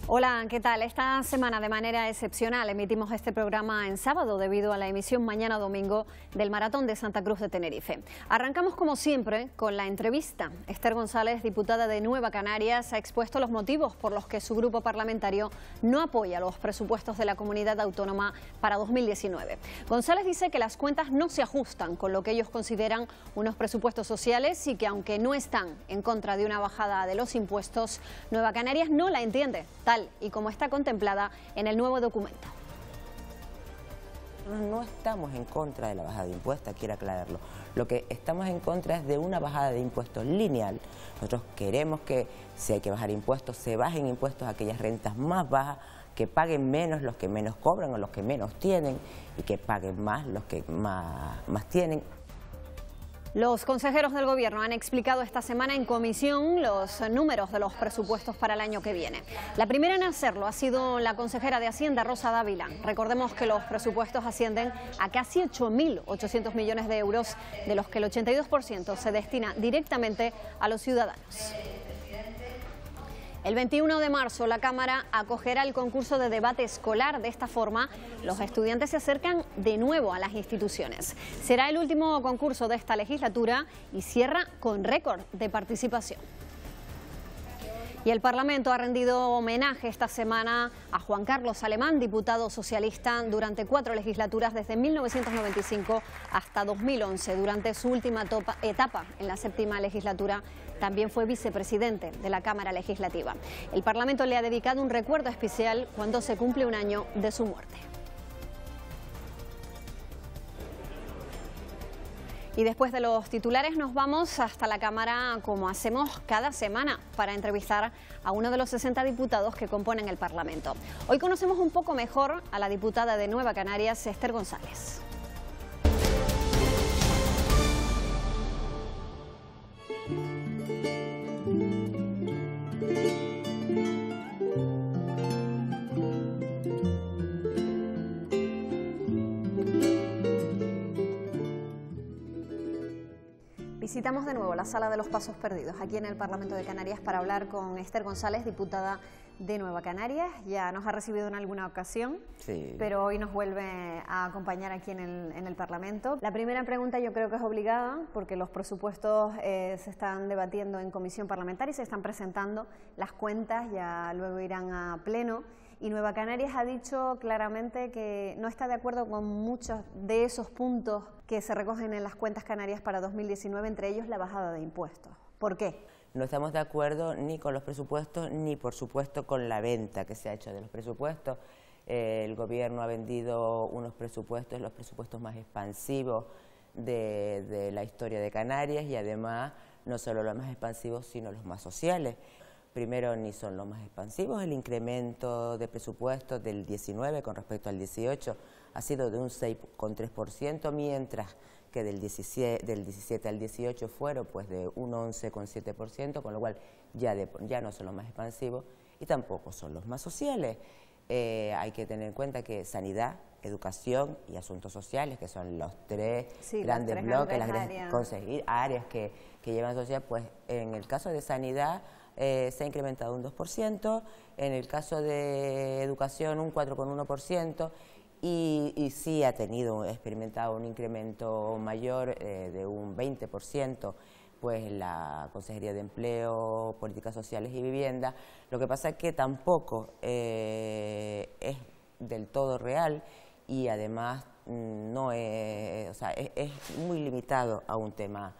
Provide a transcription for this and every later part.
Hola, ¿qué tal? Esta semana de manera excepcional emitimos este programa en sábado debido a la emisión mañana domingo del Maratón de Santa Cruz de Tenerife. Arrancamos como siempre con la entrevista. Esther González, diputada de Nueva Canarias, ha expuesto los motivos por los que su grupo parlamentario no apoya los presupuestos de la comunidad autónoma para 2019. González dice que las cuentas no se ajustan con lo que ellos consideran unos presupuestos sociales y que aunque no están en contra de una bajada de los impuestos, Nueva Canarias no la entiende tal y como está contemplada en el nuevo documento. No estamos en contra de la bajada de impuestos, quiero aclararlo. Lo que estamos en contra es de una bajada de impuestos lineal. Nosotros queremos que, si hay que bajar impuestos, se bajen impuestos a aquellas rentas más bajas, que paguen menos los que menos cobran o los que menos tienen y que paguen más los que más tienen. Los consejeros del Gobierno han explicado esta semana en comisión los números de los presupuestos para el año que viene. La primera en hacerlo ha sido la consejera de Hacienda, Rosa Dávila. Recordemos que los presupuestos ascienden a casi 8.800 millones de euros, de los que el 82% se destina directamente a los ciudadanos. El 21 de marzo la Cámara acogerá el concurso de debate escolar. De esta forma, los estudiantes se acercan de nuevo a las instituciones. Será el último concurso de esta legislatura y cierra con récord de participación. Y el Parlamento ha rendido homenaje esta semana a Juan Carlos Alemán, diputado socialista durante 4 legislaturas desde 1995 hasta 2011. Durante su última etapa en la 7ª legislatura también fue vicepresidente de la Cámara Legislativa. El Parlamento le ha dedicado un recuerdo especial cuando se cumple un año de su muerte. Y después de los titulares nos vamos hasta la Cámara, como hacemos cada semana, para entrevistar a uno de los 60 diputados que componen el Parlamento. Hoy conocemos un poco mejor a la diputada de Nueva Canarias, Esther González. Visitamos de nuevo la Sala de los Pasos Perdidos, aquí en el Parlamento de Canarias, para hablar con Esther González, diputada de Nueva Canarias. Ya nos ha recibido en alguna ocasión, sí, pero hoy nos vuelve a acompañar aquí en el Parlamento. La primera pregunta yo creo que es obligada, porque los presupuestos se están debatiendo en comisión parlamentaria y se están presentando las cuentas, ya luego irán a pleno. Y Nueva Canarias ha dicho claramente que no está de acuerdo con muchos de esos puntos que se recogen en las cuentas canarias para 2019, entre ellos la bajada de impuestos. ¿Por qué? No estamos de acuerdo ni con los presupuestos ni, por supuesto, con la venta que se ha hecho de los presupuestos. El Gobierno ha vendido unos presupuestos, los presupuestos más expansivos de la historia de Canarias, y además no solo los más expansivos, sino los más sociales. Primero, ni son los más expansivos. El incremento de presupuestos del 19 con respecto al 18 ha sido de un 6,3%, mientras que del 17 al 18 fueron pues de un 11,7%, con lo cual ya no son los más expansivos y tampoco son los más sociales. Hay que tener en cuenta que sanidad, educación y asuntos sociales, que son los tres grandes bloques, las grandes áreas que llevan la sociedad, pues en el caso de sanidad se ha incrementado un 2%, en el caso de educación un 4,1%, y sí ha experimentado un incremento mayor de un 20%, pues la Consejería de Empleo, Políticas Sociales y Vivienda. Lo que pasa es que tampoco es del todo real, y además no es, es muy limitado a un tema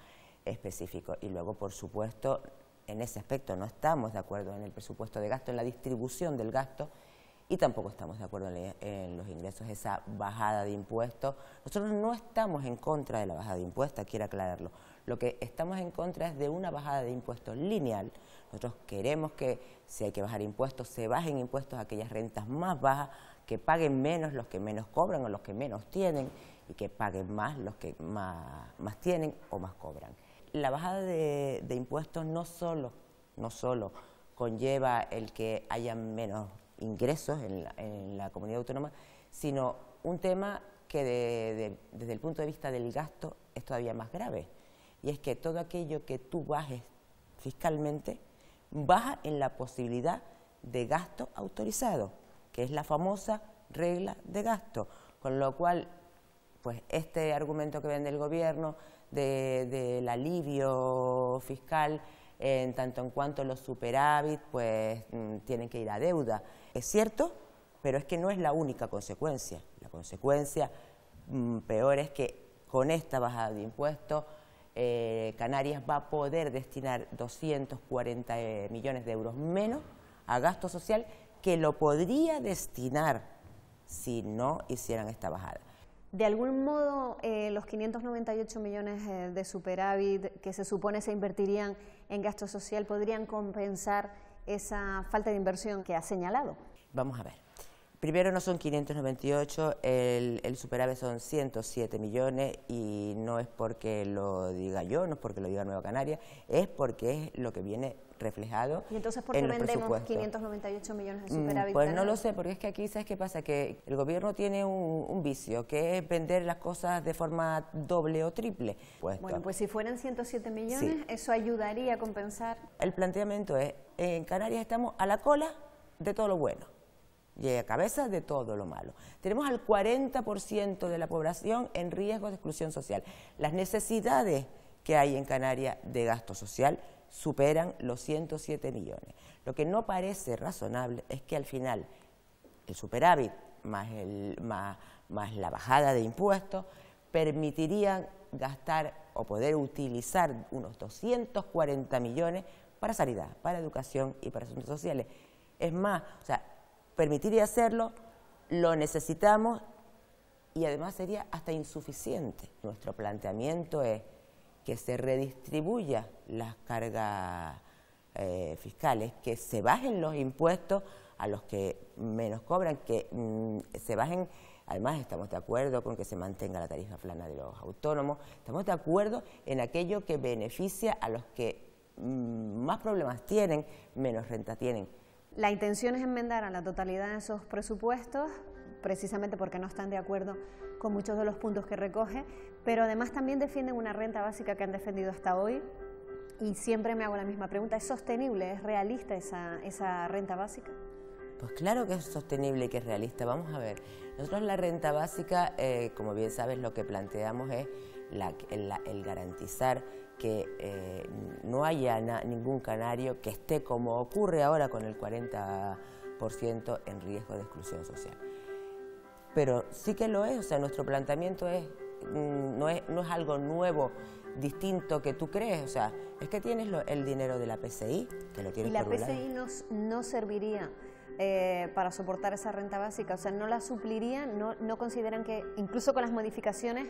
específico. Y luego, por supuesto, en ese aspecto no estamos de acuerdo en el presupuesto de gasto, en la distribución del gasto, y tampoco estamos de acuerdo en los ingresos, esa bajada de impuestos. Nosotros no estamos en contra de la bajada de impuestos, quiero aclararlo. Lo que estamos en contra es de una bajada de impuestos lineal. Nosotros queremos que, si hay que bajar impuestos, se bajen impuestos a aquellas rentas más bajas, que paguen menos los que menos cobran o los que menos tienen, y que paguen más los que más tienen o más cobran. La bajada de impuestos no solo conlleva el que haya menos ingresos en la comunidad autónoma, sino un tema que desde el punto de vista del gasto es todavía más grave, y es que todo aquello que tú bajes fiscalmente baja en la posibilidad de gasto autorizado, que es la famosa regla de gasto, con lo cual, pues este argumento que vende el gobierno del alivio fiscal, en tanto en cuanto los superávit, pues tienen que ir a deuda. Es cierto, pero es que no es la única consecuencia. La consecuencia peor es que con esta bajada de impuestos, Canarias va a poder destinar 240 millones de euros menos a gasto social que lo podría destinar si no hicieran esta bajada. De algún modo, los 598 millones de superávit que se supone se invertirían en gasto social podrían compensar esa falta de inversión que ha señalado. Vamos a ver. Primero, no son 598, el superávit son 107 millones y no es porque lo diga yo, no es porque lo diga Nueva Canaria, es porque es lo que viene reflejado. ¿Y entonces por qué vendemos 598 millones de superávit? Pues no lo sé, porque es que aquí, ¿sabes qué pasa? Que el gobierno tiene un vicio, que es vender las cosas de forma doble o triple. Bueno, pues si fueran 107 millones, sí, ¿eso ayudaría a compensar? El planteamiento es, en Canarias estamos a la cola de todo lo bueno y a cabeza de todo lo malo. Tenemos al 40% de la población en riesgo de exclusión social. Las necesidades que hay en Canarias de gasto social superan los 107 millones. Lo que no parece razonable es que al final el superávit más la bajada de impuestos permitirían gastar o poder utilizar unos 240 millones para sanidad, para educación y para asuntos sociales. Es más, o sea, permitiría hacerlo, lo necesitamos y además sería hasta insuficiente. Nuestro planteamiento es que se redistribuya las cargas fiscales, que se bajen los impuestos a los que menos cobran, que se bajen, además estamos de acuerdo con que se mantenga la tarifa plana de los autónomos, estamos de acuerdo en aquello que beneficia a los que más problemas tienen, menos renta tienen. La intención es enmendar a la totalidad de esos presupuestos, precisamente porque no están de acuerdo con muchos de los puntos que recoge, pero además también defienden una renta básica que han defendido hasta hoy y siempre me hago la misma pregunta, ¿es sostenible, es realista esa renta básica? Pues claro que es sostenible y que es realista. Vamos a ver, nosotros la renta básica, como bien sabes, lo que planteamos es el garantizar que no haya ningún canario que esté, como ocurre ahora con el 40% en riesgo de exclusión social. Pero sí que lo es, o sea, nuestro planteamiento no es algo nuevo, distinto que tú crees, o sea, es que tienes el dinero de la PCI, que lo tienes por un lado. ¿Y la PCI no serviría para soportar esa renta básica? O sea, ¿no la supliría? ¿No consideran que, incluso con las modificaciones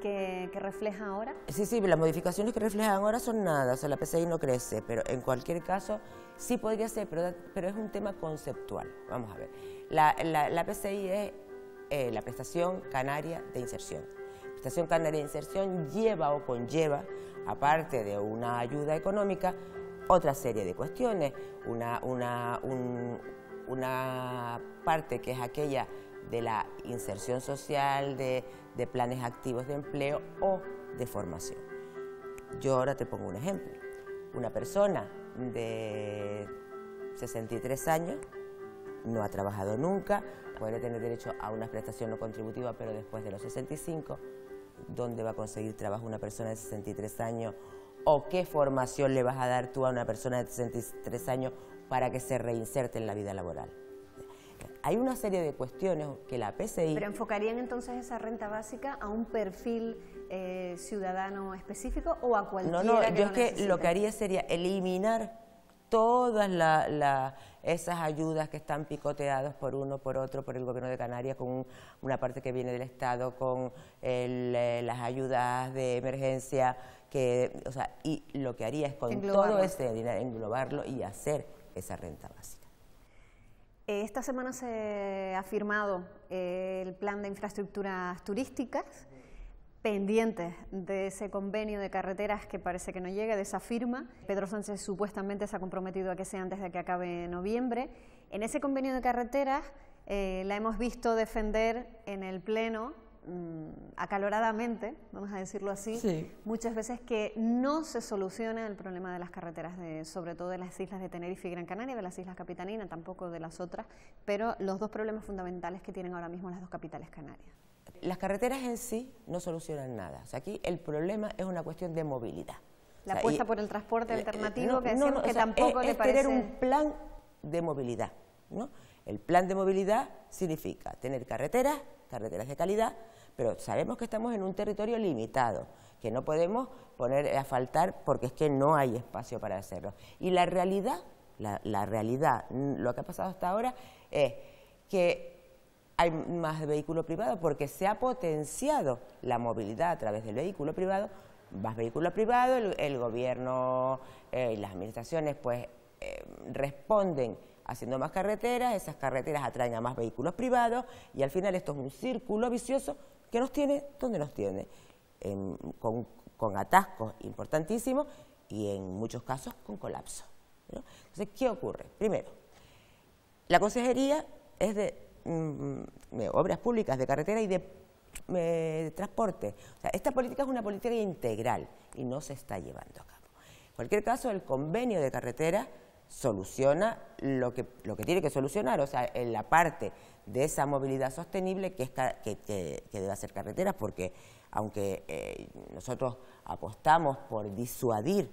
que refleja ahora? Sí, las modificaciones que reflejan ahora son nada, o sea, la PCI no crece, pero en cualquier caso sí podría ser, pero es un tema conceptual. Vamos a ver, la PCI es la Prestación Canaria de Inserción. La Prestación Canaria de Inserción lleva o conlleva, aparte de una ayuda económica, otra serie de cuestiones, una parte que es aquella de la inserción social, de planes activos de empleo o de formación. Yo ahora te pongo un ejemplo. Una persona de 63 años no ha trabajado nunca, puede tener derecho a una prestación no contributiva, pero después de los 65, ¿dónde va a conseguir trabajo una persona de 63 años? ¿O qué formación le vas a dar tú a una persona de 63 años para que se reinserte en la vida laboral? Hay una serie de cuestiones que la PCI... ¿Pero enfocarían entonces esa renta básica a un perfil ciudadano específico o a cualquiera que lo necesite? Yo es que lo que haría sería eliminar todas esas ayudas que están picoteadas por uno, por otro, por el Gobierno de Canarias, con una parte que viene del Estado, con las ayudas de emergencia, y lo que haría es con todo ese dinero englobarlo y hacer esa renta básica. Esta semana se ha firmado el plan de infraestructuras turísticas, pendientes de ese convenio de carreteras que parece que no llega, de esa firma. Pedro Sánchez supuestamente se ha comprometido a que sea antes de que acabe noviembre. En ese convenio de carreteras la hemos visto defender en el Pleno acaloradamente, vamos a decirlo así, sí, muchas veces que no se soluciona el problema de las carreteras, sobre todo de las islas de Tenerife y Gran Canaria, de las islas Capitaninas, tampoco de las otras, pero los dos problemas fundamentales que tienen ahora mismo las dos capitales canarias. Las carreteras en sí no solucionan nada. O sea, aquí el problema es una cuestión de movilidad. La apuesta por el transporte alternativo, que decimos que tampoco le parece... tener un plan de movilidad, ¿no? El plan de movilidad significa tener carreteras de calidad, pero sabemos que estamos en un territorio limitado, que no podemos poner a asfaltar porque es que no hay espacio para hacerlo. Y la realidad, lo que ha pasado hasta ahora es que hay más vehículo privado porque se ha potenciado la movilidad a través del vehículo privado, más vehículo privado, el gobierno y las administraciones pues responden haciendo más carreteras, esas carreteras atraen a más vehículos privados y al final esto es un círculo vicioso que nos tiene donde nos tiene, con atascos importantísimos y en muchos casos con colapso, ¿no? Entonces, ¿qué ocurre? Primero, la Consejería es de Obras Públicas, de Carretera y de Transporte. O sea, esta política es una política integral y no se está llevando a cabo. En cualquier caso, el convenio de carretera soluciona lo que tiene que solucionar, o sea, en la parte de esa movilidad sostenible que debe hacer carreteras, porque aunque nosotros apostamos por disuadir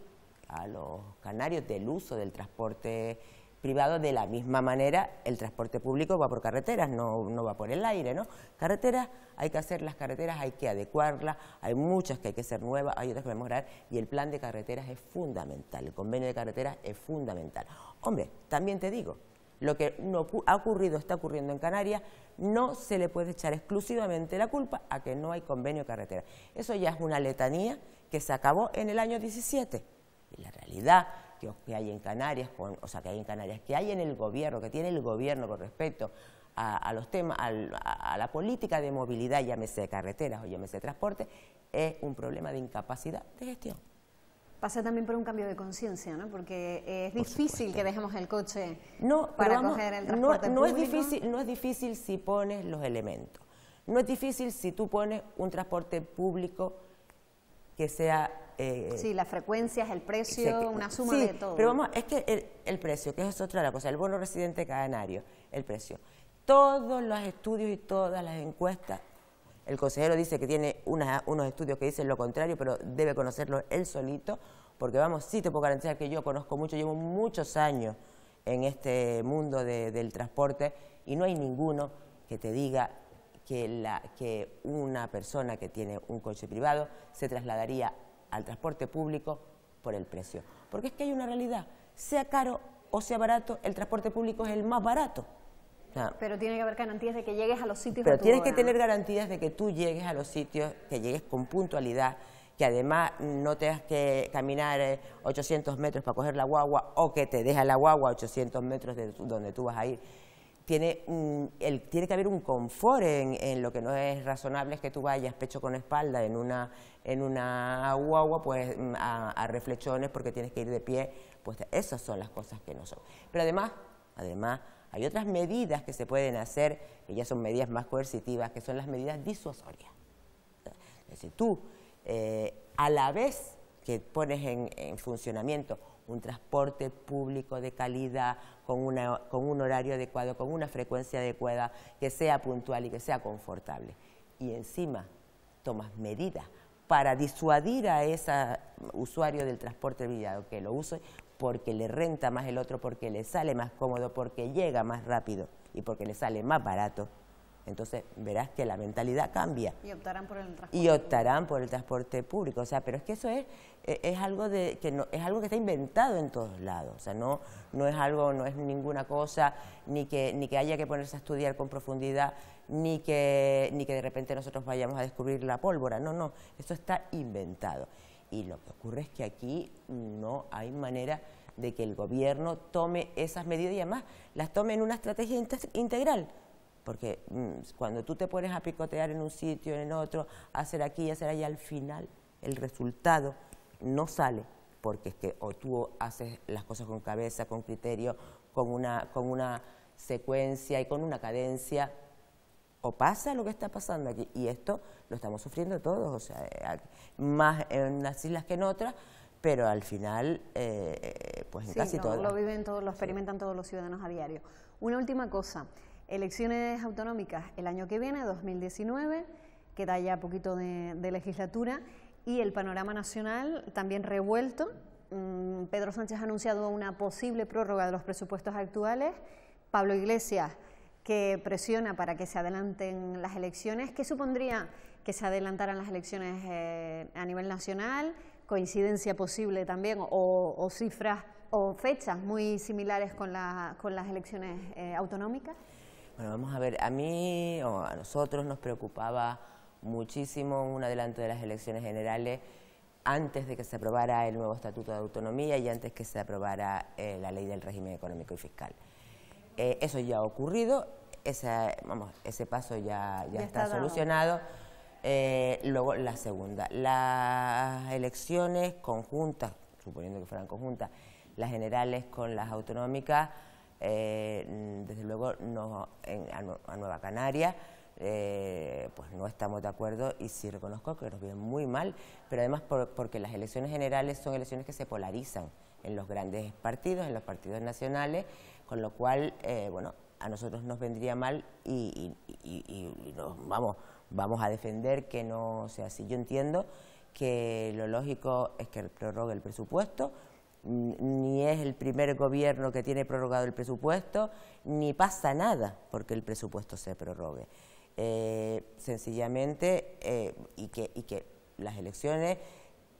a los canarios del uso del transporte privado, de la misma manera el transporte público va por carreteras, no va por el aire, ¿no? Carreteras, hay que hacer las carreteras, hay que adecuarlas, hay muchas que hay que hacer nuevas, hay otras que mejorar, y el plan de carreteras es fundamental, el convenio de carreteras es fundamental. Hombre, también te digo, lo que no ha ocurrido, está ocurriendo en Canarias, no se le puede echar exclusivamente la culpa a que no hay convenio de carretera. Eso ya es una letanía que se acabó en el año 17. Y la realidad que hay en Canarias, que hay en el gobierno, que tiene el gobierno con respecto a los temas, a la política de movilidad, llámese de carreteras o llámese de transporte, es un problema de incapacidad de gestión. Pasa también por un cambio de conciencia, ¿no? Porque es difícil que dejemos el coche coger el transporte público. No es difícil si pones los elementos. No es difícil si tú pones un transporte público que sea... sí, las frecuencias, el precio, una suma de todo. Pero vamos, es que el precio, que es otra cosa, el bono residente canario, el precio. Todos los estudios y todas las encuestas, el consejero dice que tiene unos estudios que dicen lo contrario, pero debe conocerlo él solito, porque vamos, sí te puedo garantizar que yo conozco mucho, llevo muchos años en este mundo del transporte y no hay ninguno que te diga que una persona que tiene un coche privado se trasladaría al transporte público por el precio. Porque es que hay una realidad, sea caro o sea barato, el transporte público es el más barato. Pero tiene que haber garantías de que llegues a los sitios. Pero tienes que tener garantías de que tú llegues a los sitios, que llegues con puntualidad, que además no tengas que caminar 800 metros para coger la guagua o que te deja la guagua a 800 metros de donde tú vas a ir. Tiene que haber un confort en lo que no es razonable, es que tú vayas pecho con espalda en una guagua pues a reflechones porque tienes que ir de pie, pues esas son las cosas que no son. Pero además hay otras medidas que se pueden hacer, que ya son medidas más coercitivas, que son las medidas disuasorias. Es decir, tú a la vez que pones en funcionamiento un transporte público de calidad, con un horario adecuado, con una frecuencia adecuada, que sea puntual y que sea confortable. Y encima tomas medidas para disuadir a ese usuario del transporte privado que lo use porque le renta más el otro, porque le sale más cómodo, porque llega más rápido y porque le sale más barato. Entonces verás que la mentalidad cambia. Y optarán por el transporte. Y optarán por el transporte público. O sea, pero es que eso es algo es algo que está inventado en todos lados. O sea, no es ninguna cosa, ni que haya que ponerse a estudiar con profundidad, ni que de repente nosotros vayamos a descubrir la pólvora. No, eso está inventado. Y lo que ocurre es que aquí no hay manera de que el gobierno tome esas medidas y además las tome en una estrategia integral. Porque cuando tú te pones a picotear en un sitio, en otro, hacer aquí y hacer allá, al final el resultado no sale, porque es que o tú haces las cosas con cabeza, con criterio, con una secuencia y con una cadencia, o pasa lo que está pasando aquí, y esto lo estamos sufriendo todos, o sea, más en unas islas que en otras, pero al final, pues en casi todas. Lo viven todos, lo experimentan todos los ciudadanos a diario. Una última cosa, elecciones autonómicas el año que viene, 2019, queda ya poquito de legislatura, y el panorama nacional también revuelto. Pedro Sánchez ha anunciado una posible prórroga de los presupuestos actuales. Pablo Iglesias, que presiona para que se adelanten las elecciones. ¿Qué supondría que se adelantaran las elecciones a nivel nacional? ¿Coincidencia posible también o cifras o fechas muy similares con las elecciones autonómicas? Bueno, vamos a ver, a mí o a nosotros nos preocupaba muchísimo un adelanto de las elecciones generales antes de que se aprobara el nuevo Estatuto de Autonomía y antes que se aprobara la Ley del Régimen Económico y Fiscal. Eso ya ha ocurrido, ese paso ya está solucionado. Luego la segunda, las elecciones conjuntas, suponiendo que fueran conjuntas, las generales con las autonómicas, desde luego a Nueva Canaria, pues no estamos de acuerdo, y sí reconozco que nos viene muy mal, pero además porque las elecciones generales son elecciones que se polarizan en los grandes partidos, en los partidos nacionales, con lo cual, bueno, a nosotros nos vendría mal y nos vamos a defender que no sea así. Yo entiendo que lo lógico es que prorrogue el presupuesto, ni es el primer gobierno que tiene prorrogado el presupuesto, ni pasa nada porque el presupuesto se prorrogue. Sencillamente, y que las elecciones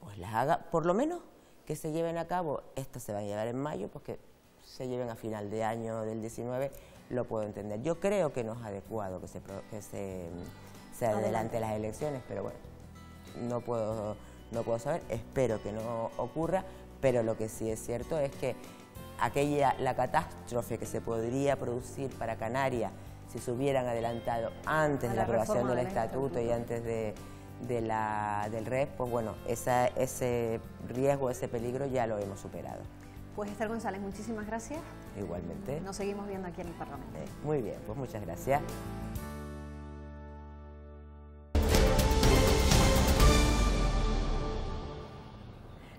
pues las haga, por lo menos que se lleven a cabo, estas se van a llevar en mayo, pues que se lleven a final de año del 19, lo puedo entender. Yo creo que no es adecuado que se adelante las elecciones, pero bueno, no puedo saber, espero que no ocurra, pero lo que sí es cierto es que la catástrofe que se podría producir para Canarias si se hubieran adelantado antes de la aprobación del estatuto y antes del REF, pues bueno, ese riesgo, ese peligro ya lo hemos superado. Pues Esther González, muchísimas gracias. Igualmente. Nos seguimos viendo aquí en el Parlamento. Muy bien, pues muchas gracias.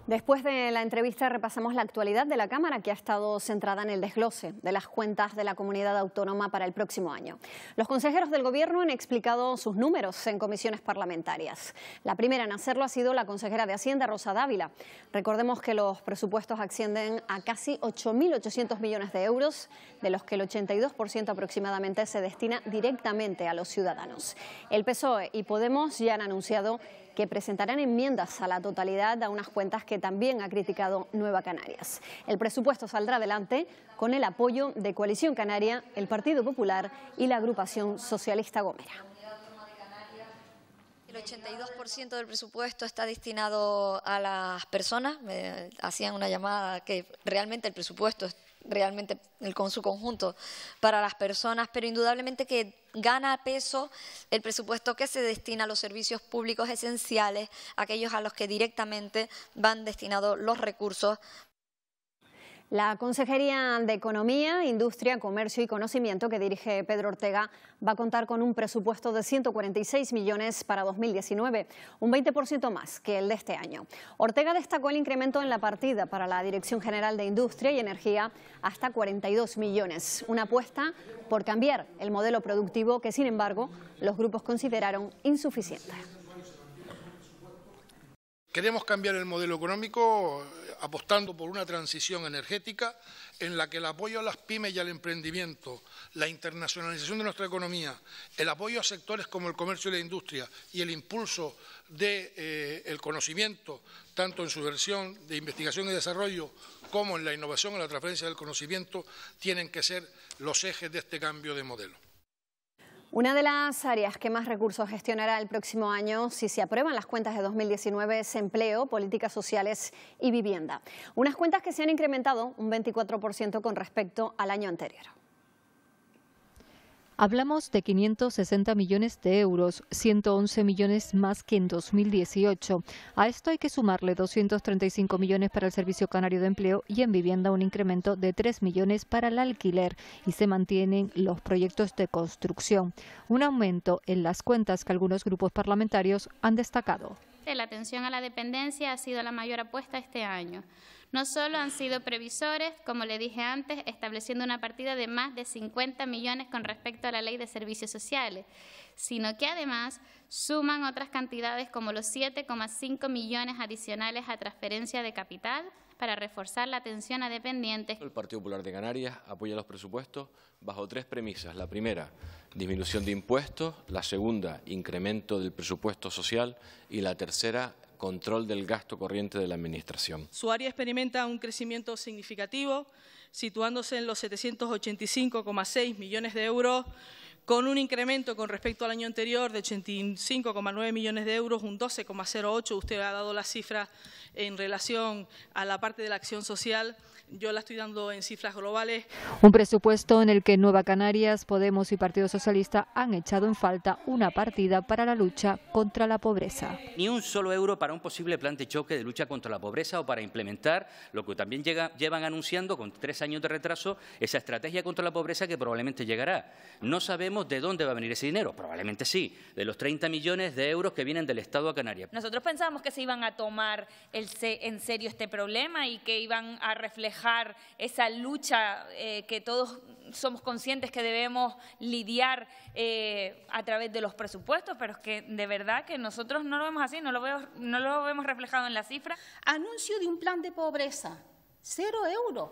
Después de la entrevista repasamos la actualidad de la Cámara, que ha estado centrada en el desglose de las cuentas de la comunidad autónoma para el próximo año. Los consejeros del Gobierno han explicado sus números en comisiones parlamentarias. La primera en hacerlo ha sido la consejera de Hacienda, Rosa Dávila. Recordemos que los presupuestos ascienden a casi 8.800 millones de euros, de los que el 82% aproximadamente se destina directamente a los ciudadanos. El PSOE y Podemos ya han anunciado que presentarán enmiendas a la totalidad a unas cuentas que también ha criticado Nueva Canarias. El presupuesto saldrá adelante con el apoyo de Coalición Canaria, el Partido Popular y la agrupación socialista Gomera. El 82% del presupuesto está destinado a las personas. Me hacían una llamada que realmente el presupuesto es realmente con su conjunto para las personas, pero indudablemente que gana peso el presupuesto que se destina a los servicios públicos esenciales, aquellos a los que directamente van destinados los recursos. La Consejería de Economía, Industria, Comercio y Conocimiento que dirige Pedro Ortega va a contar con un presupuesto de 146 millones para 2019, un 20% más que el de este año. Ortega destacó el incremento en la partida para la Dirección General de Industria y Energía hasta 42 millones, una apuesta por cambiar el modelo productivo que, sin embargo, los grupos consideraron insuficiente. Queremos cambiar el modelo económico apostando por una transición energética en la que el apoyo a las pymes y al emprendimiento, la internacionalización de nuestra economía, el apoyo a sectores como el comercio y la industria y el impulso del conocimiento, tanto en su versión de investigación y desarrollo como en la innovación y la transferencia del conocimiento, tienen que ser los ejes de este cambio de modelo. Una de las áreas que más recursos gestionará el próximo año, si se aprueban las cuentas de 2019, es empleo, políticas sociales y vivienda. Unas cuentas que se han incrementado un 24% con respecto al año anterior. Hablamos de 560 millones de euros, 111 millones más que en 2018. A esto hay que sumarle 235 millones para el Servicio Canario de Empleo y en vivienda un incremento de 3 millones para el alquiler, y se mantienen los proyectos de construcción. Un aumento en las cuentas que algunos grupos parlamentarios han destacado. La atención a la dependencia ha sido la mayor apuesta este año. No solo han sido previsores, como le dije antes, estableciendo una partida de más de 50 millones con respecto a la Ley de Servicios Sociales, sino que además suman otras cantidades como los 7,5 millones adicionales a transferencia de capital para reforzar la atención a dependientes. El Partido Popular de Canarias apoya los presupuestos bajo 3 premisas. La primera, disminución de impuestos; la segunda, incremento del presupuesto social; y la tercera, control del gasto corriente de la Administración. Su área experimenta un crecimiento significativo, situándose en los 785,6 millones de euros, con un incremento con respecto al año anterior de 85,9 millones de euros, un 12,08. Usted ha dado la cifra en relación a la parte de la acción social. Yo la estoy dando en cifras globales. Un presupuesto en el que Nueva Canarias, Podemos y Partido Socialista han echado en falta una partida para la lucha contra la pobreza. Ni un solo euro para un posible plan de choque de lucha contra la pobreza o para implementar lo que también llevan anunciando con 3 años de retraso, esa estrategia contra la pobreza que probablemente llegará. No sabemos de dónde va a venir ese dinero, probablemente sí, de los 30 millones de euros que vienen del Estado a Canarias. Nosotros pensábamos que se iban a tomar en serio este problema y que iban a reflejar esa lucha que todos somos conscientes que debemos lidiar a través de los presupuestos, pero es que de verdad que nosotros no lo vemos así, no lo vemos reflejado en la cifra. Anuncio de un plan de pobreza, 0 euros.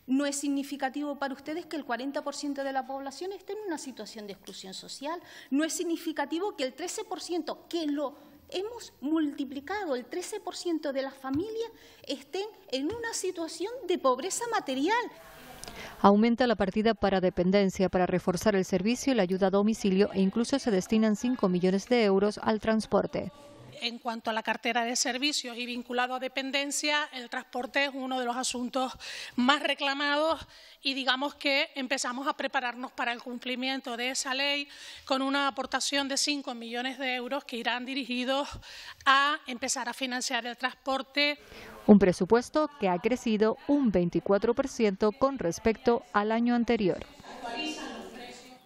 ¿No es significativo para ustedes que el 40% de la población esté en una situación de exclusión social? ¿No es significativo que el 13%, que lo hemos multiplicado, el 13% de las familias estén en una situación de pobreza material? Aumenta la partida para dependencia para reforzar el servicio y la ayuda a domicilio, e incluso se destinan 5 millones de euros al transporte. En cuanto a la cartera de servicios y vinculado a dependencia, el transporte es uno de los asuntos más reclamados y digamos que empezamos a prepararnos para el cumplimiento de esa ley con una aportación de 5 millones de euros que irán dirigidos a empezar a financiar el transporte. Un presupuesto que ha crecido un 24% con respecto al año anterior.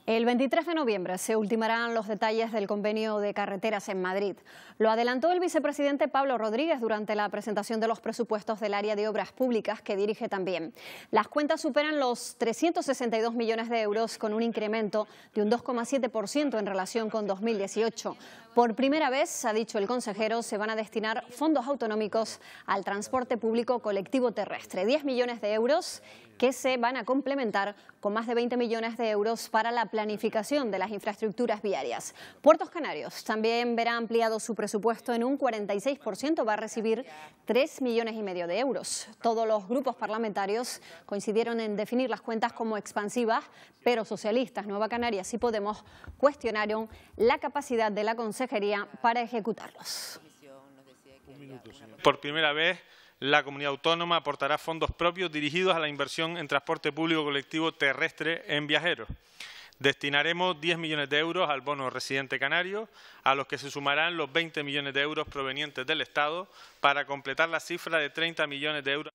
El 23 de noviembre se ultimarán los detalles del convenio de carreteras en Madrid. Lo adelantó el vicepresidente Pablo Rodríguez durante la presentación de los presupuestos del área de obras públicas que dirige también. Las cuentas superan los 362 millones de euros con un incremento de un 2,7% en relación con 2018. Por primera vez, ha dicho el consejero, se van a destinar fondos autonómicos al transporte público colectivo terrestre. 10 millones de euros que se van a complementar con más de 20 millones de euros para la planificación de las infraestructuras viarias. Puertos Canarios también verá ampliado su presupuesto en un 46%, va a recibir 3,5 millones de euros. Todos los grupos parlamentarios coincidieron en definir las cuentas como expansivas, pero socialistas, Nueva Canarias y Podemos cuestionaron la capacidad de la consejería para ejecutarlos. Por primera vez, la comunidad autónoma aportará fondos propios dirigidos a la inversión en transporte público colectivo terrestre en viajeros. Destinaremos 10 millones de euros al bono residente canario, a los que se sumarán los 20 millones de euros provenientes del Estado para completar la cifra de 30 millones de euros.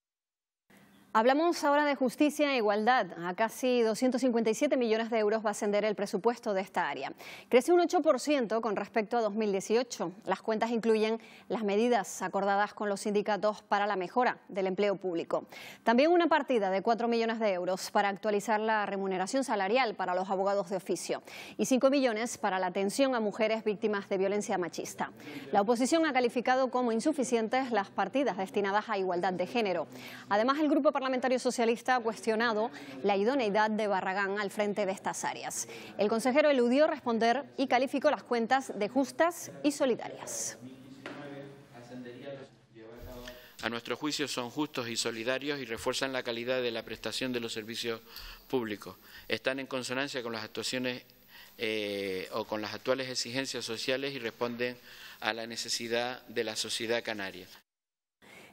Hablamos ahora de justicia e igualdad. A casi 257 millones de euros va a ascender el presupuesto de esta área. Crece un 8% con respecto a 2018. Las cuentas incluyen las medidas acordadas con los sindicatos para la mejora del empleo público. También una partida de 4 millones de euros para actualizar la remuneración salarial para los abogados de oficio y 5 millones para la atención a mujeres víctimas de violencia machista. La oposición ha calificado como insuficientes las partidas destinadas a igualdad de género. Además, el Grupo Parlamentario Socialista ha cuestionado la idoneidad de Barragán al frente de estas áreas. El consejero eludió responder y calificó las cuentas de justas y solidarias. A nuestro juicio son justos y solidarios y refuerzan la calidad de la prestación de los servicios públicos. Están en consonancia con las actuaciones o con las actuales exigencias sociales y responden a la necesidad de la sociedad canaria.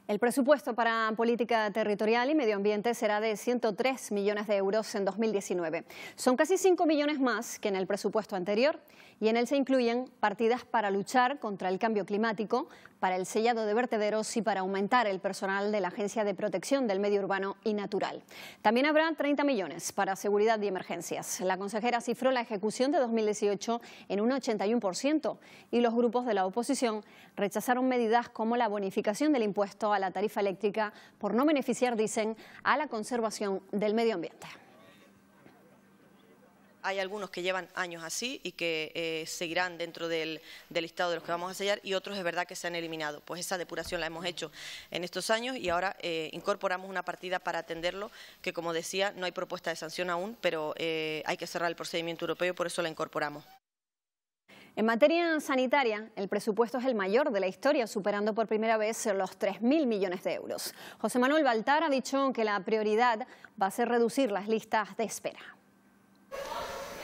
El presupuesto para política territorial y medio ambiente será de 103 millones de euros en 2019. Son casi 5 millones más que en el presupuesto anterior y en él se incluyen partidas para luchar contra el cambio climático, para el sellado de vertederos y para aumentar el personal de la Agencia de Protección del Medio Urbano y Natural. También habrá 30 millones para seguridad y emergencias. La consejera cifró la ejecución de 2018 en un 81% y los grupos de la oposición rechazaron medidas como la bonificación del impuesto a la tarifa eléctrica por no beneficiar, dicen, a la conservación del medio ambiente. Hay algunos que llevan años así y que seguirán dentro del listado de los que vamos a sellar, y otros es verdad que se han eliminado. Pues esa depuración la hemos hecho en estos años y ahora incorporamos una partida para atenderlo, que como decía no hay propuesta de sanción aún, pero hay que cerrar el procedimiento europeo y por eso la incorporamos. En materia sanitaria, el presupuesto es el mayor de la historia, superando por primera vez los 3.000 millones de euros. José Manuel Baltar ha dicho que la prioridad va a ser reducir las listas de espera.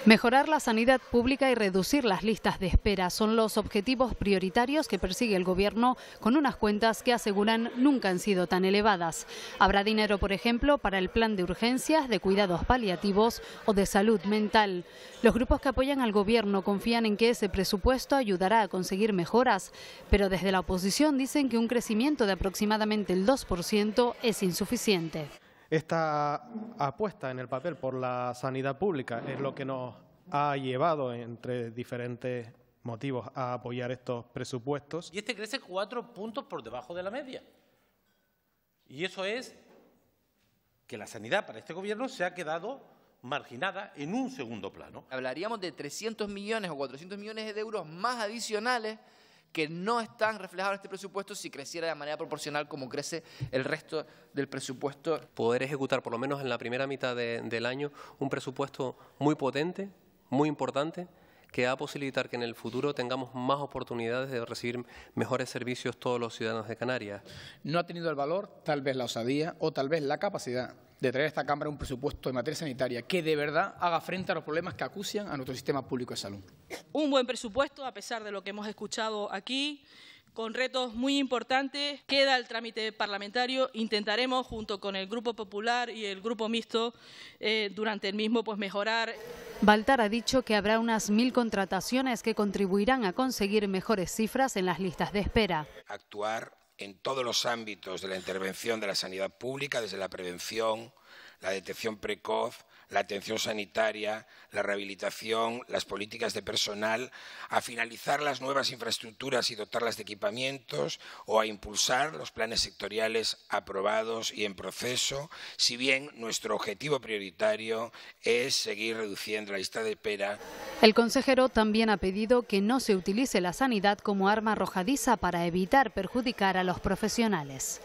Mejorar la sanidad pública y reducir las listas de espera son los objetivos prioritarios que persigue el Gobierno, con unas cuentas que aseguran nunca han sido tan elevadas. Habrá dinero, por ejemplo, para el plan de urgencias, de cuidados paliativos o de salud mental. Los grupos que apoyan al Gobierno confían en que ese presupuesto ayudará a conseguir mejoras, pero desde la oposición dicen que un crecimiento de aproximadamente el 2% es insuficiente. Esta apuesta en el papel por la sanidad pública es lo que nos ha llevado, entre diferentes motivos, a apoyar estos presupuestos. Y este crece 4 puntos por debajo de la media. Y eso es que la sanidad para este Gobierno se ha quedado marginada en un segundo plano. Hablaríamos de 300 millones o 400 millones de euros más adicionales que no están reflejados en este presupuesto si creciera de manera proporcional como crece el resto del presupuesto. Poder ejecutar, por lo menos en la primera mitad del año, un presupuesto muy potente, muy importante, que va a posibilitar que en el futuro tengamos más oportunidades de recibir mejores servicios todos los ciudadanos de Canarias. No ha tenido el valor, tal vez la osadía o tal vez la capacidad de traer a esta Cámara un presupuesto en materia sanitaria que de verdad haga frente a los problemas que acucian a nuestro sistema público de salud. Un buen presupuesto, a pesar de lo que hemos escuchado aquí, con retos muy importantes. Queda el trámite parlamentario. Intentaremos, junto con el Grupo Popular y el Grupo Mixto, durante el mismo, pues mejorar. Baltar ha dicho que habrá unas 1000 contrataciones que contribuirán a conseguir mejores cifras en las listas de espera. Actuar en todos los ámbitos de la intervención de la sanidad pública, desde la prevención, la detección precoz, la atención sanitaria, la rehabilitación, las políticas de personal, a finalizar las nuevas infraestructuras y dotarlas de equipamientos, o a impulsar los planes sectoriales aprobados y en proceso, si bien nuestro objetivo prioritario es seguir reduciendo la lista de espera. El consejero también ha pedido que no se utilice la sanidad como arma arrojadiza para evitar perjudicar a los profesionales.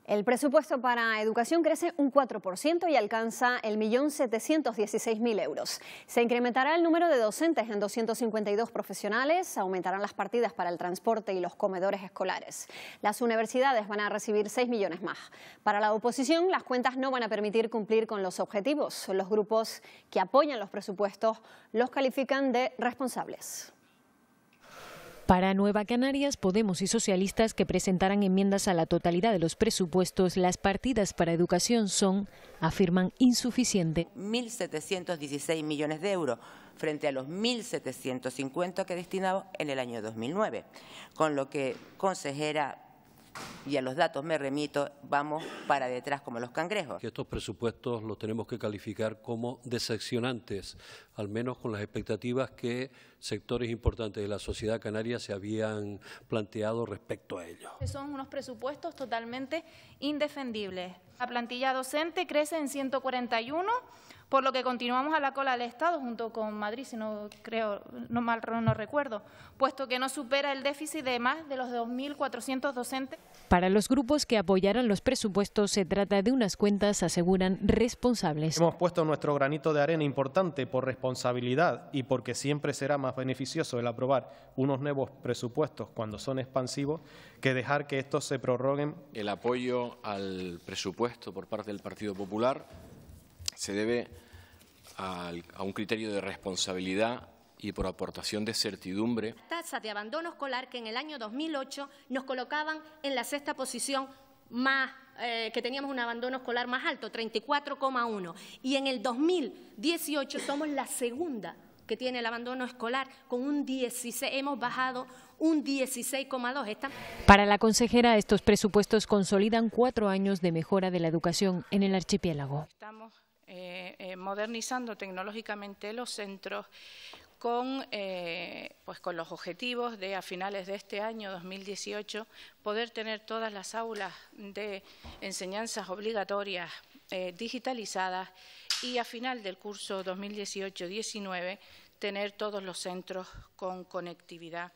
El presupuesto para educación crece un 4% y alcanza el 1.716.000 euros. Se incrementará el número de docentes en 252 profesionales, aumentarán las partidas para el transporte y los comedores escolares. Las universidades van a recibir 6 millones más. Para la oposición, las cuentas no van a permitir cumplir con los objetivos. Los grupos que apoyan los presupuestos los califican de responsables. Para Nueva Canarias, Podemos y socialistas, que presentarán enmiendas a la totalidad de los presupuestos, las partidas para educación son, afirman, insuficientes. 1.716 millones de euros frente a los 1.750 que destinamos en el año 2009. Con lo que, consejera, y a los datos me remito, vamos para detrás como los cangrejos. Que estos presupuestos los tenemos que calificar como decepcionantes, al menos con las expectativas que sectores importantes de la sociedad canaria se habían planteado respecto a ellos. Son unos presupuestos totalmente indefendibles. La plantilla docente crece en 141, por lo que continuamos a la cola del Estado, junto con Madrid, si no creo, no recuerdo, puesto que no supera el déficit de más de los 2.400 docentes. Para los grupos que apoyarán los presupuestos, se trata de unas cuentas, aseguran, responsables. Hemos puesto nuestro granito de arena importante por responsabilidad y porque siempre será más beneficioso el aprobar unos nuevos presupuestos cuando son expansivos que dejar que estos se prorroguen. El apoyo al presupuesto por parte del Partido Popular se debe a un criterio de responsabilidad y por aportación de certidumbre. Tasa de abandono escolar que en el año 2008 nos colocaban en la sexta posición más, que teníamos un abandono escolar más alto, 34,1. Y en el 2018 somos la segunda que tiene el abandono escolar, con un 16, hemos bajado un 16,2. Para la consejera, estos presupuestos consolidan 4 años de mejora de la educación en el archipiélago. Estamos modernizando tecnológicamente los centros con los objetivos de a finales de este año 2018 poder tener todas las aulas de enseñanzas obligatorias digitalizadas y a final del curso 2018-19 tener todos los centros con conectividad.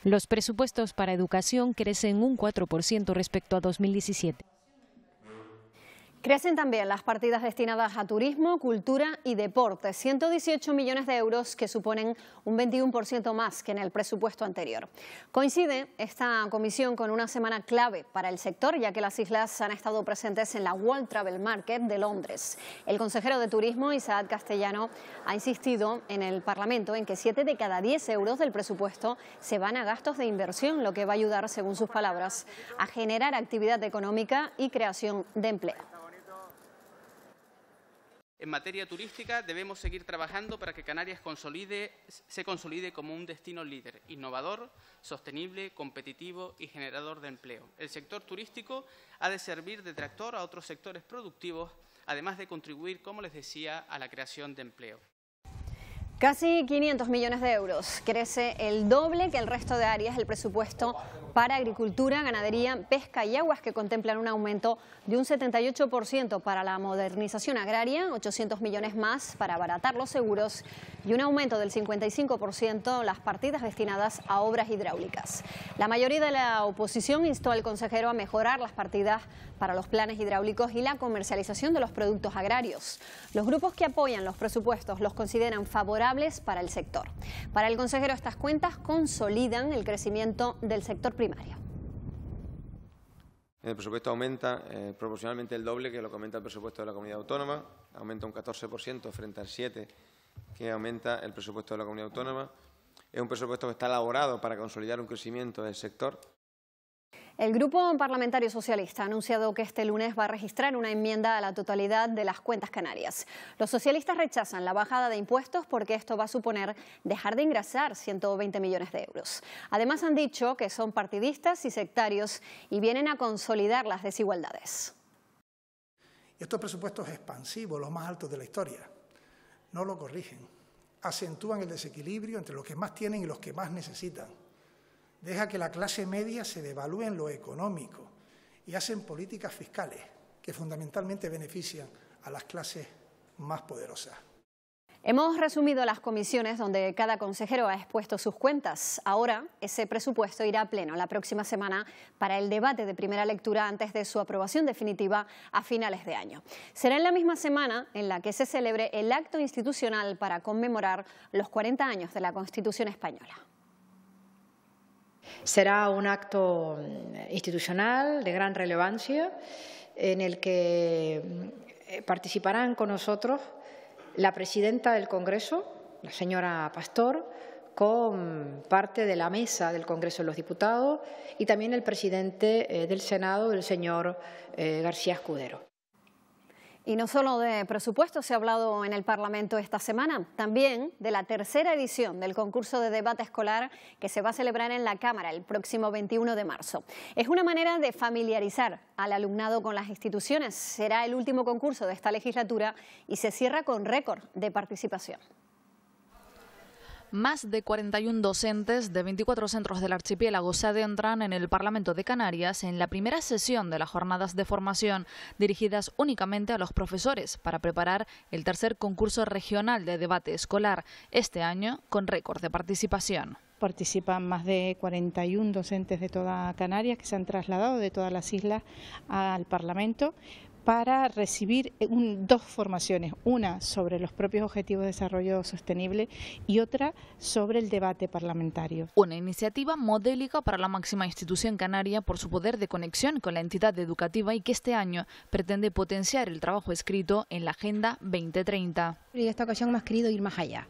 Los presupuestos para educación crecen un 4% respecto a 2017. Crecen también las partidas destinadas a turismo, cultura y deporte, 118 millones de euros que suponen un 21% más que en el presupuesto anterior. Coincide esta comisión con una semana clave para el sector, ya que las islas han estado presentes en la World Travel Market de Londres. El consejero de Turismo, Isaac Castellano, ha insistido en el Parlamento en que 7 de cada 10 euros del presupuesto se van a gastos de inversión, lo que va a ayudar, según sus palabras, a generar actividad económica y creación de empleo. En materia turística debemos seguir trabajando para que Canarias se consolide como un destino líder, innovador, sostenible, competitivo y generador de empleo. El sector turístico ha de servir de tractor a otros sectores productivos, además de contribuir, como les decía, a la creación de empleo. Casi 500 millones de euros. Crece el doble que el resto de áreas el presupuesto para agricultura, ganadería, pesca y aguas, que contemplan un aumento de un 78% para la modernización agraria, 800 millones más para abaratar los seguros y un aumento del 55% las partidas destinadas a obras hidráulicas. La mayoría de la oposición instó al consejero a mejorar las partidas para los planes hidráulicos y la comercialización de los productos agrarios. Los grupos que apoyan los presupuestos los consideran favorables para el sector. Para el consejero, estas cuentas consolidan el crecimiento del sector primario. El presupuesto aumenta proporcionalmente el doble que lo que aumenta el presupuesto de la comunidad autónoma, aumenta un 14% frente al 7% que aumenta el presupuesto de la comunidad autónoma. Es un presupuesto que está elaborado para consolidar un crecimiento del sector. El Grupo Parlamentario Socialista ha anunciado que este lunes va a registrar una enmienda a la totalidad de las cuentas canarias. Los socialistas rechazan la bajada de impuestos porque esto va a suponer dejar de ingresar 120 millones de euros. Además, han dicho que son partidistas y sectarios y vienen a consolidar las desigualdades. Estos presupuestos expansivos, los más altos de la historia, no lo corrigen. Acentúan el desequilibrio entre los que más tienen y los que más necesitan. Deja que la clase media se devalúe en lo económico y hacen políticas fiscales que fundamentalmente benefician a las clases más poderosas. Hemos resumido las comisiones donde cada consejero ha expuesto sus cuentas. Ahora ese presupuesto irá a pleno la próxima semana para el debate de primera lectura antes de su aprobación definitiva a finales de año. Será en la misma semana en la que se celebre el acto institucional para conmemorar los 40 años de la Constitución española. Será un acto institucional de gran relevancia en el que participarán con nosotros la presidenta del Congreso, la señora Pastor, con parte de la mesa del Congreso de los Diputados y también el presidente del Senado, el señor García Escudero. Y no solo de presupuesto se ha hablado en el Parlamento esta semana, también de la tercera edición del concurso de debate escolar que se va a celebrar en la Cámara el próximo 21 de marzo. Es una manera de familiarizar al alumnado con las instituciones. Será el último concurso de esta legislatura y se cierra con récord de participación. Más de 41 docentes de 24 centros del archipiélago se adentran en el Parlamento de Canarias en la primera sesión de las jornadas de formación dirigidas únicamente a los profesores para preparar el tercer concurso regional de debate escolar, este año con récord de participación. Participan más de 41 docentes de toda Canarias que se han trasladado de todas las islas al Parlamento para recibir dos formaciones, una sobre los propios objetivos de desarrollo sostenible y otra sobre el debate parlamentario. Una iniciativa modélica para la máxima institución canaria por su poder de conexión con la entidad educativa y que este año pretende potenciar el trabajo escrito en la Agenda 2030. Y esta ocasión hemos querido ir más allá.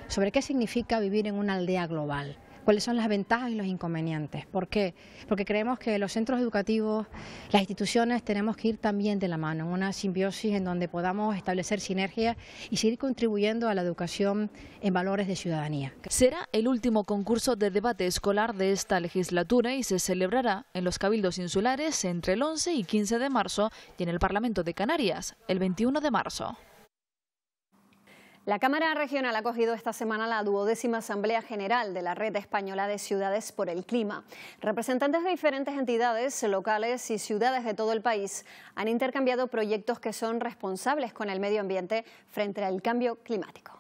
sobre qué significa vivir en una aldea global. ¿Cuáles son las ventajas y los inconvenientes? ¿Por qué? Porque creemos que los centros educativos, las instituciones, tenemos que ir también de la mano, en una simbiosis en donde podamos establecer sinergias y seguir contribuyendo a la educación en valores de ciudadanía. Será el último concurso de debate escolar de esta legislatura y se celebrará en los Cabildos Insulares entre el 11 y 15 de marzo y en el Parlamento de Canarias el 21 de marzo. La Cámara Regional ha acogido esta semana la 12ª Asamblea General de la Red Española de Ciudades por el Clima. Representantes de diferentes entidades locales y ciudades de todo el país han intercambiado proyectos que son responsables con el medio ambiente frente al cambio climático.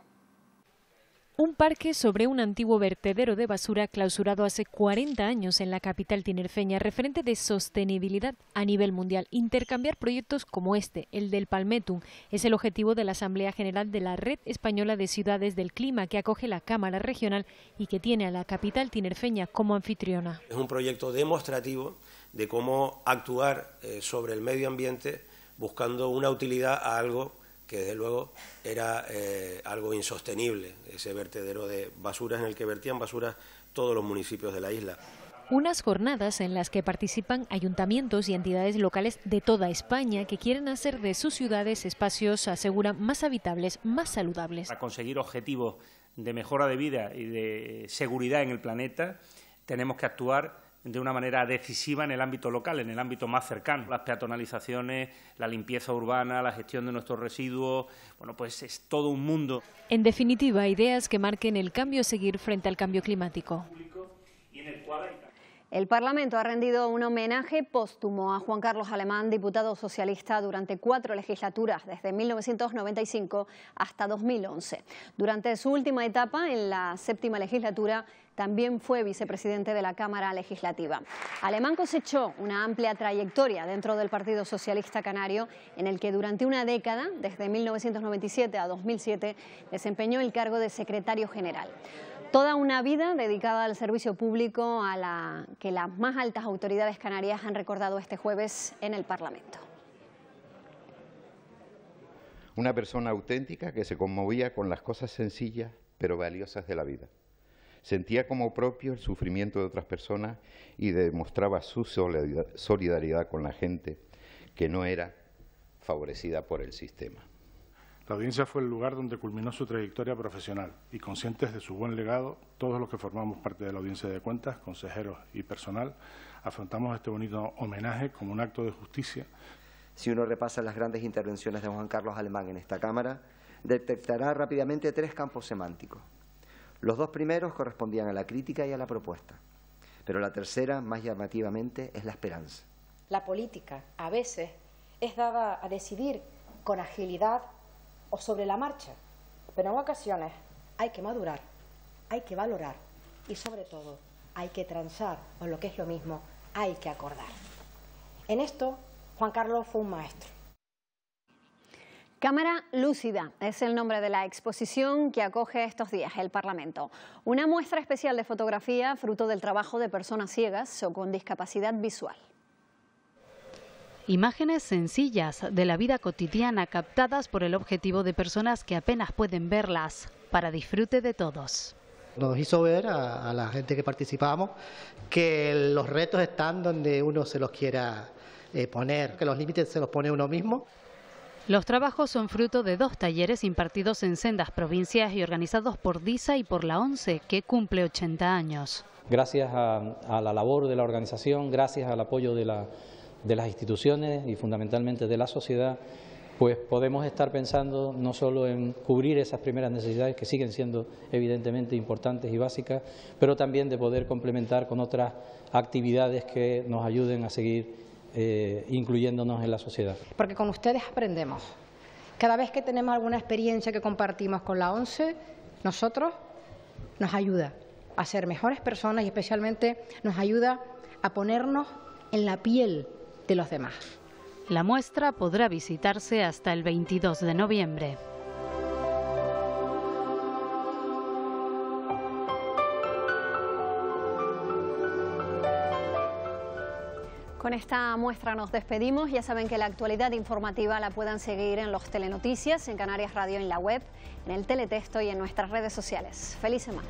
Un parque sobre un antiguo vertedero de basura clausurado hace 40 años en la capital tinerfeña, referente de sostenibilidad a nivel mundial. Intercambiar proyectos como este, el del Palmetum, es el objetivo de la Asamblea General de la Red Española de Ciudades del Clima, que acoge la Cámara Regional y que tiene a la capital tinerfeña como anfitriona. Es un proyecto demostrativo de cómo actuar sobre el medio ambiente buscando una utilidad a algo que desde luego era algo insostenible, ese vertedero de basuras en el que vertían basuras todos los municipios de la isla. Unas jornadas en las que participan ayuntamientos y entidades locales de toda España que quieren hacer de sus ciudades espacios, aseguran, más habitables, más saludables. Para conseguir objetivos de mejora de vida y de seguridad en el planeta, tenemos que actuar de una manera decisiva en el ámbito local, en el ámbito más cercano. Las peatonalizaciones, la limpieza urbana, la gestión de nuestros residuos, bueno, pues es todo un mundo. En definitiva, ideas que marquen el cambio a seguir frente al cambio climático. El Parlamento ha rendido un homenaje póstumo a Juan Carlos Alemán, diputado socialista durante 4 legislaturas, desde 1995 hasta 2011. Durante su última etapa, en la 7ª legislatura, también fue vicepresidente de la Cámara Legislativa. Alemán cosechó una amplia trayectoria dentro del Partido Socialista Canario, en el que durante una década, desde 1997 a 2007, desempeñó el cargo de secretario general. Toda una vida dedicada al servicio público, a la que las más altas autoridades canarias han recordado este jueves en el Parlamento. Una persona auténtica que se conmovía con las cosas sencillas pero valiosas de la vida. Sentía como propio el sufrimiento de otras personas y demostraba su solidaridad con la gente que no era favorecida por el sistema. La audiencia fue el lugar donde culminó su trayectoria profesional y, conscientes de su buen legado, todos los que formamos parte de la Audiencia de Cuentas, consejeros y personal, afrontamos este bonito homenaje como un acto de justicia. Si uno repasa las grandes intervenciones de Juan Carlos Alemán en esta Cámara, detectará rápidamente 3 campos semánticos. Los 2 primeros correspondían a la crítica y a la propuesta, pero la tercera, más llamativamente, es la esperanza. La política, a veces, es dada a decidir con agilidad o sobre la marcha, pero en ocasiones hay que madurar, hay que valorar y sobre todo hay que transar, o lo que es lo mismo, hay que acordar. En esto, Juan Carlos fue un maestro. Cámara Lúcida es el nombre de la exposición que acoge estos días el Parlamento. Una muestra especial de fotografía fruto del trabajo de personas ciegas o con discapacidad visual. Imágenes sencillas de la vida cotidiana captadas por el objetivo de personas que apenas pueden verlas, para disfrute de todos. Nos hizo ver a la gente que participamos que los retos están donde uno se los quiera poner, que los límites se los pone uno mismo. Los trabajos son fruto de 2 talleres impartidos en sendas provincias y organizados por DISA y por la ONCE, que cumple 80 años. Gracias a la labor de la organización, gracias al apoyo de las instituciones y fundamentalmente de la sociedad, pues podemos estar pensando no solo en cubrir esas primeras necesidades que siguen siendo evidentemente importantes y básicas, pero también de poder complementar con otras actividades que nos ayuden a seguir incluyéndonos en la sociedad. Porque con ustedes aprendemos. Cada vez que tenemos alguna experiencia que compartimos con la ONCE, nosotros nos ayuda a ser mejores personas y especialmente nos ayuda a ponernos en la piel de los demás. La muestra podrá visitarse hasta el 22 de noviembre. Con esta muestra nos despedimos. Ya saben que la actualidad informativa la puedan seguir en los Telenoticias, en Canarias Radio, en la web, en el Teletexto y en nuestras redes sociales. ¡Feliz semana!